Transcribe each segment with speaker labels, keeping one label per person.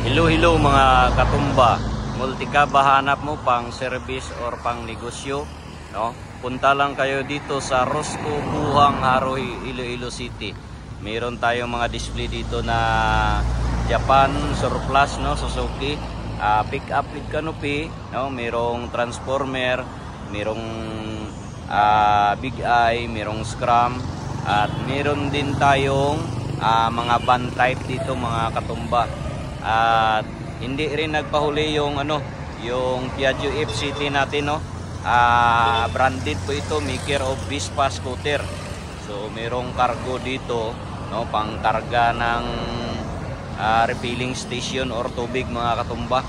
Speaker 1: Hello mga katumba. Multi ka ba hanap mo pang service or pang negosyo? No? Punta lang kayo dito sa Rosco Buhang, Haroy, Iloilo City. Meron tayong mga display dito na Japan surplus, no, Suzuki, pick up with canopy, no, merong transformer, merong big eye, merong scrum, at meron din tayong mga van type dito mga katumba. At hindi rin nagpahuli yung yung Piaggio FCT natin, no. Branded po ito, maker of Vespa scooter. So merong cargo dito, no, pang karga ng refilling station or tubig mga katumba.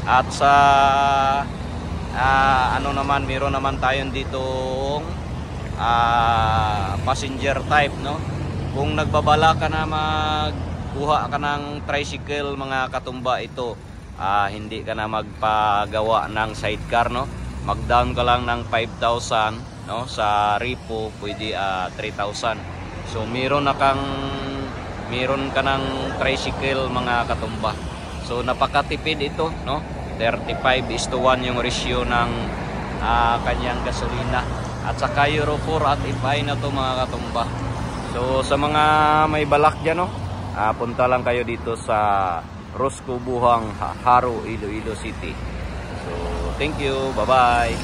Speaker 1: At sa naman, meron naman tayong dito passenger type, no. Kung nagbabala ka na magkuha ka ng tricycle mga katumba, ito hindi ka na magpagawa ng sidecar, no. Mag-down ka lang ng 5,000, no, sa repo pwede 3,000. So meron ka ng tricycle mga katumba. So napakatipid ito, no. 35:1 yung ratio ng kanyang gasolina. At saka Euro 4 at FI na to mga katumba. So sa mga may balak dyan, no, punta lang kayo dito sa Rosco Buhang, Haro, Iloilo City. So thank you, bye bye.